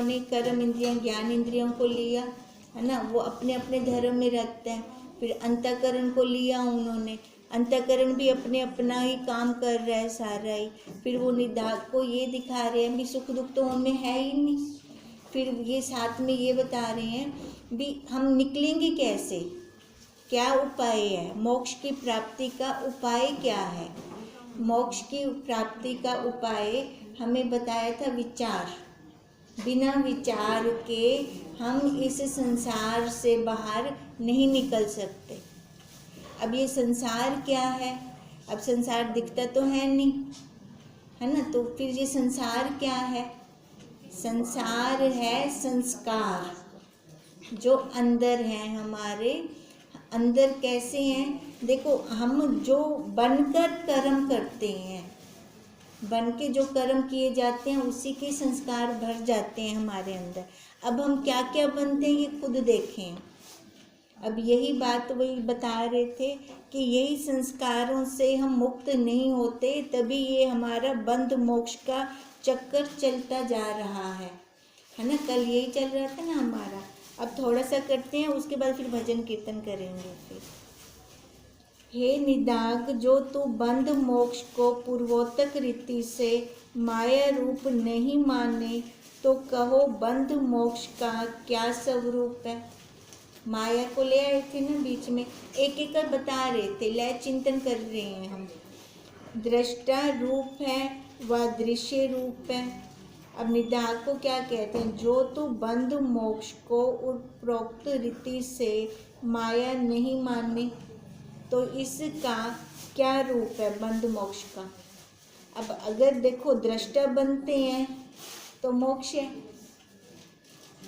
ने कर्म इंद्रियां ज्ञान इंद्रियों को लिया, है ना, वो अपने अपने धर्म में रखते हैं। फिर अंतःकरण को लिया उन्होंने, अंतःकरण भी अपने अपना ही काम कर रहा है सारा ही। फिर वो निदाग को ये दिखा रहे हैं भी सुख दुख तो उनमें है ही नहीं। फिर ये साथ में ये बता रहे हैं भी हम निकलेंगे कैसे, क्या उपाय है, मोक्ष की प्राप्ति का उपाय क्या है। मोक्ष की प्राप्ति का उपाय हमें बताया था विचार। बिना विचार के हम इस संसार से बाहर नहीं निकल सकते। अब ये संसार क्या है, अब संसार दिखता तो है नहीं, है ना, तो फिर ये संसार क्या है, संसार है संस्कार जो अंदर हैं, हमारे अंदर कैसे हैं। देखो, हम जो बनकर कर्म करते हैं, बन के जो कर्म किए जाते हैं उसी के संस्कार भर जाते हैं हमारे अंदर। अब हम क्या क्या बनते हैं ये खुद देखें। अब यही बात वही बता रहे थे कि यही संस्कारों से हम मुक्त नहीं होते, तभी ये हमारा बंध मोक्ष का चक्कर चलता जा रहा है ना। कल यही चल रहा था ना हमारा। अब थोड़ा सा करते हैं, उसके बाद फिर भजन कीर्तन करेंगे। फिर हे निदाग, जो तू बंध मोक्ष को पूर्वोत्तक रीति से माया रूप नहीं माने, तो कहो बंध मोक्ष का क्या स्वरूप है। माया को ले आए थे ना बीच में, एक एक कर बता रहे थे, लय चिंतन कर रहे हैं हम। दृष्टा रूप है व दृश्य रूप है। अब निदाग को क्या कहते हैं, जो तू बंध मोक्ष को उपरोक्त रीति से माया नहीं माने, तो इसका क्या रूप है बंध मोक्ष का। अब अगर देखो दृष्टा बनते हैं तो मोक्ष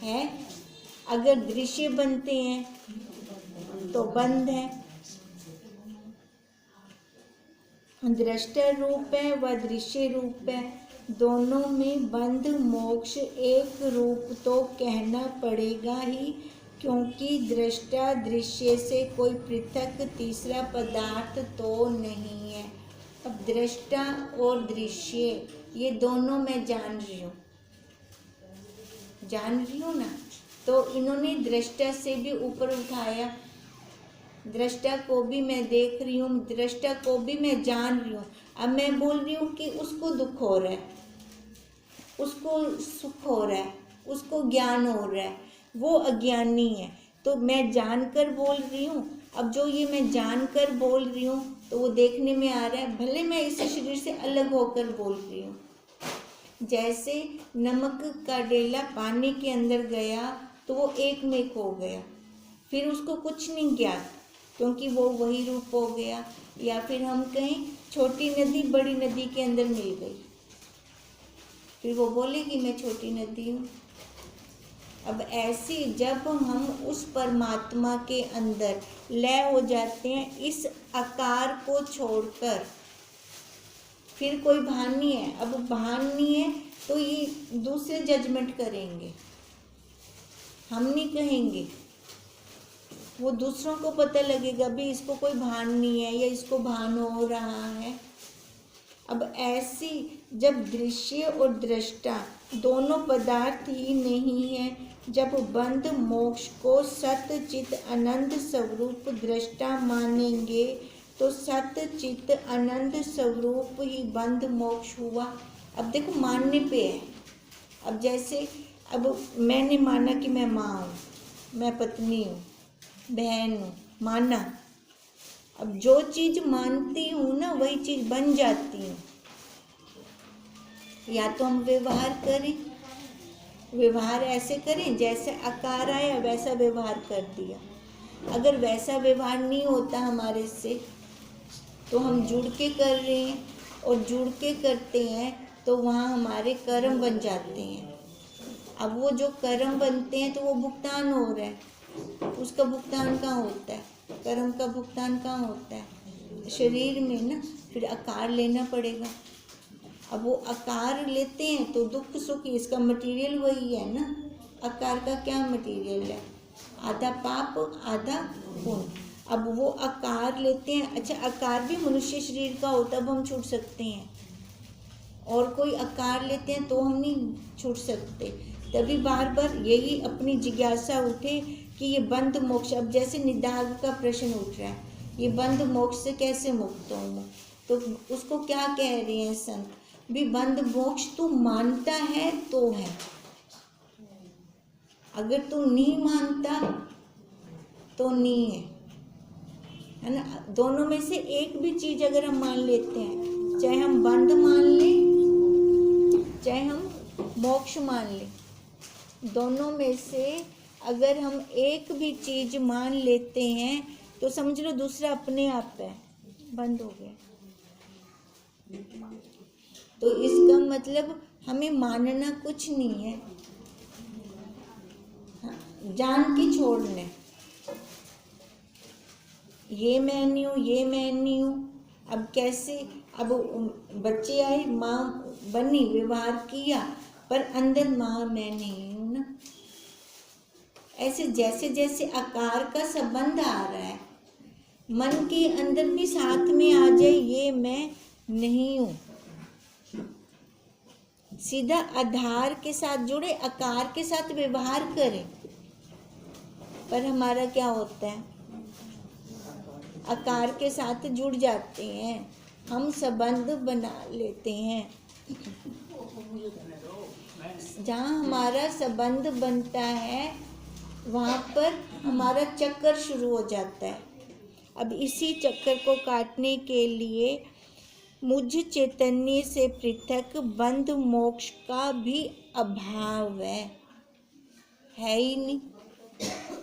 है, अगर दृश्य बनते हैं तो बंध है। दृष्टा रूप है व दृश्य रूप है, दोनों में बंध मोक्ष एक रूप तो कहना पड़ेगा ही, क्योंकि दृष्टा दृश्य से कोई पृथक तीसरा पदार्थ तो नहीं है। अब दृष्टा और दृश्य ये दोनों मैं जान रही हूँ ना, तो इन्होंने दृष्टा से भी ऊपर उठाया। दृष्टा को भी मैं देख रही हूँ, दृष्टा को भी मैं जान रही हूँ। अब मैं बोल रही हूँ कि उसको दुख हो रहा है, उसको सुख हो रहा है, उसको ज्ञान हो रहा है, वो अज्ञानी है, तो मैं जानकर बोल रही हूँ। अब जो ये मैं जानकर बोल रही हूँ तो वो देखने में आ रहा है, भले मैं इस शरीर से अलग होकर बोल रही हूँ। जैसे नमक का डेला पानी के अंदर गया तो वो एक में खो गया, फिर उसको कुछ नहीं ज्ञात, क्योंकि वो वही रूप हो गया। या फिर हम कहें छोटी नदी बड़ी नदी के अंदर मिल गई, फिर वो बोलेगी मैं छोटी नदी हूँ। अब ऐसे जब हम उस परमात्मा के अंदर लय हो जाते हैं, इस आकार को छोड़कर, फिर कोई भान नहीं है। अब भान नहीं है तो ये दूसरे जजमेंट करेंगे, हम नहीं कहेंगे, वो दूसरों को पता लगेगा भी इसको कोई भान नहीं है या इसको भान हो रहा है। अब ऐसी जब दृश्य और दृष्टा दोनों पदार्थ ही नहीं है, जब बंध मोक्ष को सत चित आनंद स्वरूप दृष्टा मानेंगे, तो सत चित आनंद स्वरूप ही बंध मोक्ष हुआ। अब देखो मानने पे है। अब जैसे अब मैंने माना कि मैं माँ हूँ, मैं पत्नी हूँ, बहन हूँ, माना। अब जो चीज़ मानती हूँ ना वही चीज़ बन जाती हूँ। या तो हम व्यवहार करें, व्यवहार ऐसे करें जैसे आकार आया वैसा व्यवहार कर दिया। अगर वैसा व्यवहार नहीं होता हमारे से तो हम जुड़ के कर रहे हैं, और जुड़ के करते हैं तो वहाँ हमारे कर्म बन जाते हैं। अब वो जो कर्म बनते हैं तो वो भुगतान हो रहा है, उसका भुगतान कहाँ होता है, कर्म का भुगतान कहाँ होता है, शरीर में ना। फिर आकार लेना पड़ेगा। अब वो आकार लेते हैं तो दुख सुख इसका मटेरियल वही है ना। आकार का क्या मटेरियल है, आधा पाप आधा पुण्य। अब वो आकार लेते हैं। अच्छा, आकार भी मनुष्य शरीर का हो तब हम छूट सकते हैं, और कोई आकार लेते हैं तो हम नहीं छूट सकते। तभी बार बार यही अपनी जिज्ञासा उठे कि ये बंध मोक्ष, अब जैसे निदाघ का प्रश्न उठ रहा है, ये बंध मोक्ष से कैसे मुक्त हूँ, तो उसको क्या कह रहे हैं संत, भी बंध मोक्ष तू मानता है तो है, अगर तू नहीं मानता तो नहीं है ना। दोनों में से एक भी चीज अगर हम मान लेते हैं, चाहे हम बंध मान लें चाहे हम मोक्ष मान लें, दोनों में से अगर हम एक भी चीज मान लेते हैं तो समझ लो दूसरा अपने आप है, बंद हो गया। तो इसका मतलब हमें मानना कुछ नहीं है, जान के छोड़ने, ये मैं नहीं हूँ, ये मैं नहीं हूँ। अब कैसे, अब बच्चे आए, माँ बनी, व्यवहार किया, पर अंदर माँ मैं नहीं हूँ ना। ऐसे जैसे जैसे आकार का संबंध आ रहा है, मन के अंदर भी साथ में आ जाए ये मैं नहीं हूँ, सीधा आधार के साथ जुड़े, आकार के साथ व्यवहार करें। पर हमारा क्या होता है, आकार के साथ जुड़ जाते हैं, हम संबंध बना लेते हैं। जहाँ हमारा संबंध बनता है वहाँ पर हमारा चक्कर शुरू हो जाता है। अब इसी चक्कर को काटने के लिए मुझ चैतन्य से पृथक बंध मोक्ष का भी अभाव है ही नहीं,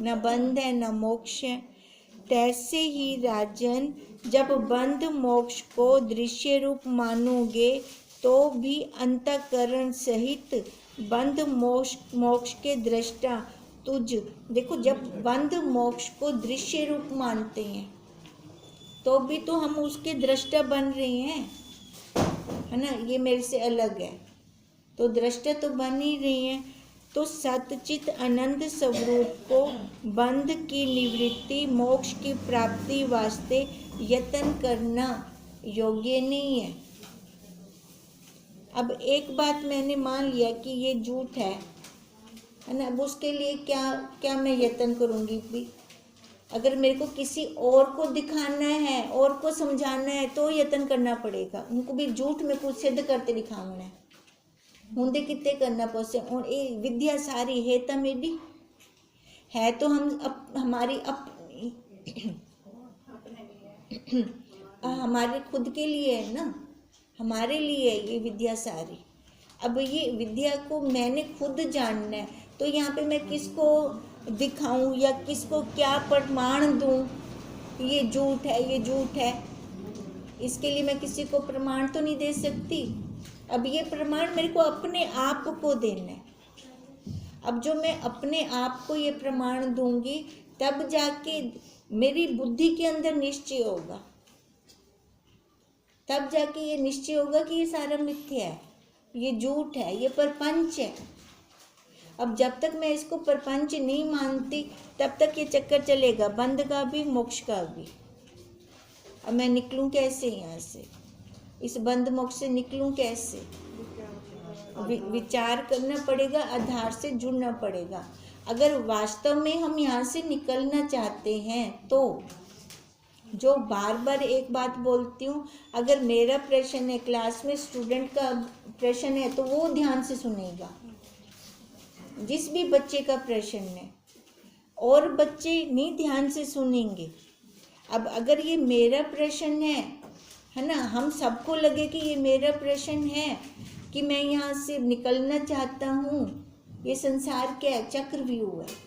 न बंध है न मोक्ष है। तैसे ही राजन, जब बंध मोक्ष को दृश्य रूप मानोगे तो भी अंतःकरण सहित बंध मोक्ष के दृष्टा तुझ, देखो जब बंध मोक्ष को दृश्य रूप मानते हैं तो भी तो हम उसके दृष्टा बन रहे हैं, है ना, ये मेरे से अलग है, तो दृष्टा तो बन ही रहे हैं। तो सतचित अनंत स्वरूप को बंध की निवृत्ति, मोक्ष की प्राप्ति वास्ते यत्न करना योग्य नहीं है। अब एक बात मैंने मान लिया कि ये झूठ है ना, अब उसके लिए क्या मैं यत्न करूँगी भी। अगर मेरे को किसी और को दिखाना है, और को समझाना है तो यत्न करना पड़ेगा, उनको भी झूठ में कुछ सिद्ध करते दिखाना है, हुंदे कितने करना पड़े। और ये विद्या सारी है तो मेरी है, तो हम हमारी अपनी हमारे खुद के लिए है ना, हमारे लिए ये विद्या सारी। अब ये विद्या को मैंने खुद जानना है, तो यहाँ पे मैं किसको दिखाऊं या किसको क्या प्रमाण दूं, ये झूठ है, ये झूठ है, इसके लिए मैं किसी को प्रमाण तो नहीं दे सकती। अब ये प्रमाण मेरे को अपने आप को देना है। अब जो मैं अपने आप को ये प्रमाण दूंगी तब जाके मेरी बुद्धि के अंदर निश्चय होगा, तब जाके ये निश्चय होगा कि ये सारा मिथ्या है, ये झूठ है, ये प्रपंच है। अब जब तक मैं इसको प्रपंच नहीं मानती तब तक ये चक्कर चलेगा, बंध का भी मोक्ष का भी। अब मैं निकलूं कैसे यहाँ से, इस बंध मोक्ष से निकलूं कैसे? विचार करना पड़ेगा, आधार से जुड़ना पड़ेगा। अगर वास्तव में हम यहाँ से निकलना चाहते हैं तो जो बार बार एक बात बोलती हूँ, अगर मेरा प्रश्न है, क्लास में स्टूडेंट का प्रश्न है तो वो ध्यान से सुनेगा, जिस भी बच्चे का प्रश्न है, और बच्चे नहीं ध्यान से सुनेंगे। अब अगर ये मेरा प्रश्न है ना, हम सबको लगे कि ये मेरा प्रश्न है कि मैं यहाँ से निकलना चाहता हूँ, ये संसार क्या है, चक्रव्यूह है।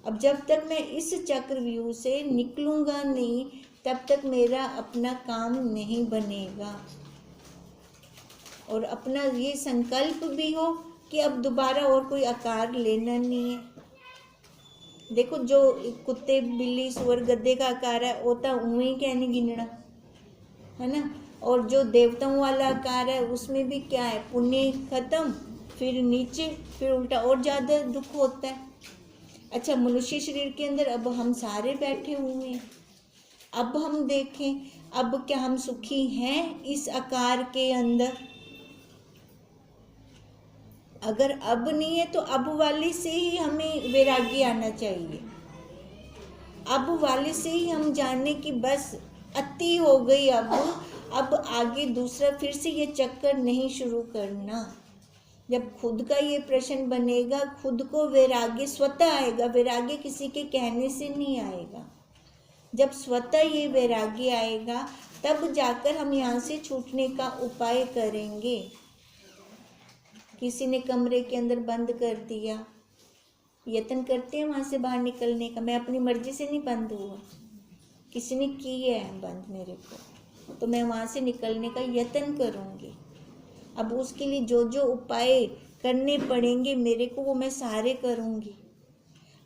अब जब तक मैं इस चक्रव्यूह से निकलूँगा नहीं तब तक मेरा अपना काम नहीं बनेगा, और अपना ये संकल्प भी हो कि अब दोबारा और कोई आकार लेना नहीं है। देखो जो कुत्ते बिल्ली सुअर गद्दे का आकार है वो तो उन्हें ही कहने गिनना है ना, और जो देवताओं वाला आकार है उसमें भी क्या है, पुण्य खत्म, फिर नीचे, फिर उल्टा और ज़्यादा दुख होता है। अच्छा, मनुष्य शरीर के अंदर अब हम सारे बैठे हुए हैं, अब हम देखें, अब क्या हम सुखी हैं इस आकार के अंदर? अगर अब नहीं है तो अब वाले से ही हमें वैराग्य आना चाहिए। अब वाले से ही हम जाने कि बस अति हो गई, अब आगे दूसरा फिर से ये चक्कर नहीं शुरू करना। जब खुद का ये प्रश्न बनेगा, खुद को वैराग्य स्वतः आएगा। वैराग्य किसी के कहने से नहीं आएगा। जब स्वतः ये वैराग्य आएगा तब जाकर हम यहाँ से छूटने का उपाय करेंगे। किसी ने कमरे के अंदर बंद कर दिया, यत्न करते हैं वहाँ से बाहर निकलने का। मैं अपनी मर्जी से नहीं बंद हुआ, किसी ने की है बंद मेरे को, तो मैं वहाँ से निकलने का यत्न करूँगी। अब उसके लिए जो जो उपाय करने पड़ेंगे मेरे को, वो मैं सारे करूँगी।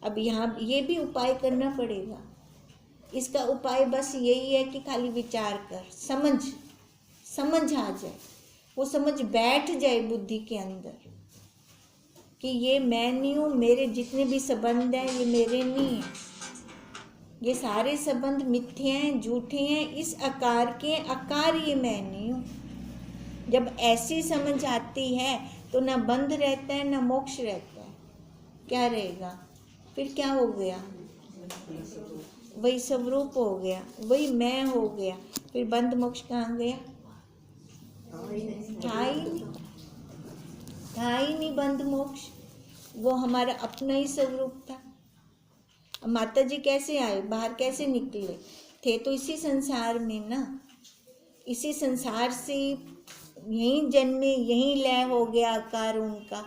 अब यहाँ ये भी उपाय करना पड़ेगा। इसका उपाय बस यही है कि खाली विचार कर, समझ आ जाए, वो समझ बैठ जाए बुद्धि के अंदर कि ये मैं नहीं हूँ, मेरे जितने भी संबंध हैं ये मेरे नहीं हैं, ये सारे संबंध मिथ्या हैं, झूठे हैं, इस आकार के आकार, ये मैं नहीं हूँ। जब ऐसी समझ आती है तो ना बंध रहता है ना मोक्ष रहता है। क्या रहेगा फिर? क्या हो गया? वही स्वरूप हो गया, वही मैं हो गया। फिर बंध मोक्ष कहाँ गया? था ही नहीं बंध मोक्ष। वो हमारा अपना ही स्वरूप था। अब माता जी कैसे आए, बाहर कैसे निकले? थे तो इसी संसार में ना, इसी संसार से यहीं जन्मे, यहीं लय हो गया आकार उनका,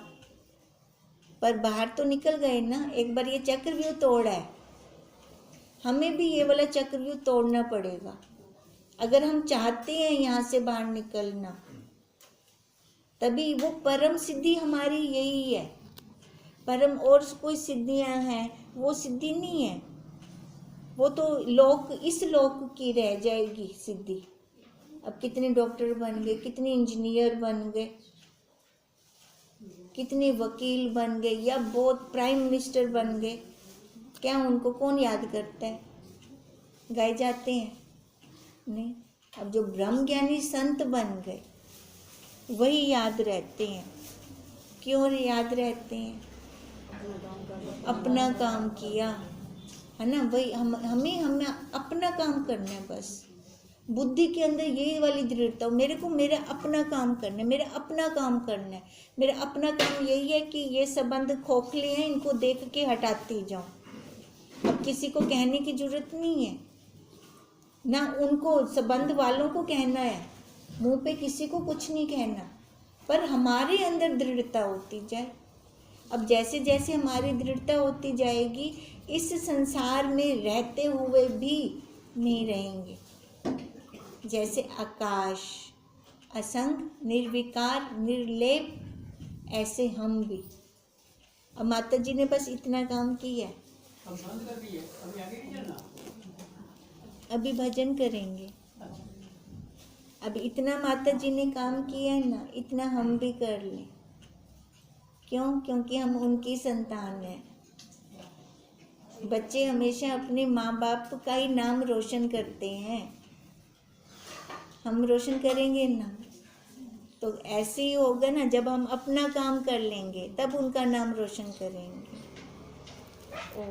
पर बाहर तो निकल गए ना। एक बार ये चक्रव्यूह तोड़ा है, हमें भी ये वाला चक्रव्यूह तोड़ना पड़ेगा अगर हम चाहते हैं यहाँ से बाहर निकलना। तभी वो परम सिद्धि हमारी यही है। परम और कोई सिद्धियाँ हैं, वो सिद्धि नहीं है, वो तो लोक, इस लोक की रह जाएगी सिद्धि। अब कितने डॉक्टर बन गए, कितने इंजीनियर बन गए, कितने वकील बन गए, या बहुत प्राइम मिनिस्टर बन गए, क्या उनको कौन याद करता है? गाए जाते हैं? नहीं। अब जो ब्रह्म ज्ञानी संत बन गए वही याद रहते हैं। क्यों याद रहते हैं? अपना काम किया है ना, वही हमें अपना काम करना है बस। बुद्धि के अंदर यही वाली दृढ़ता हो, मेरे को मेरा अपना काम करना है, मेरा अपना काम करना है। मेरा अपना काम यही है कि ये संबंध खोखले हैं, इनको देख के हटाती जाऊं। अब किसी को कहने की जरूरत नहीं है ना, उनको संबंध वालों को कहना है, मुंह पे किसी को कुछ नहीं कहना, पर हमारे अंदर दृढ़ता होती जाए। अब जैसे जैसे हमारी दृढ़ता होती जाएगी, इस संसार में रहते हुए भी नहीं रहेंगे। जैसे आकाश असंग, निर्विकार, निर्लेप, ऐसे हम भी। अब माता जी ने बस इतना काम किया है। अभी भजन करेंगे। अब इतना माता जी ने काम किया है ना, इतना हम भी कर लें। क्यों? क्योंकि हम उनकी संतान हैं। बच्चे हमेशा अपने माँ बाप का ही नाम रोशन करते हैं। हम रोशन करेंगे ना, तो ऐसे ही होगा ना, जब हम अपना काम कर लेंगे तब उनका नाम रोशन करेंगे। ओ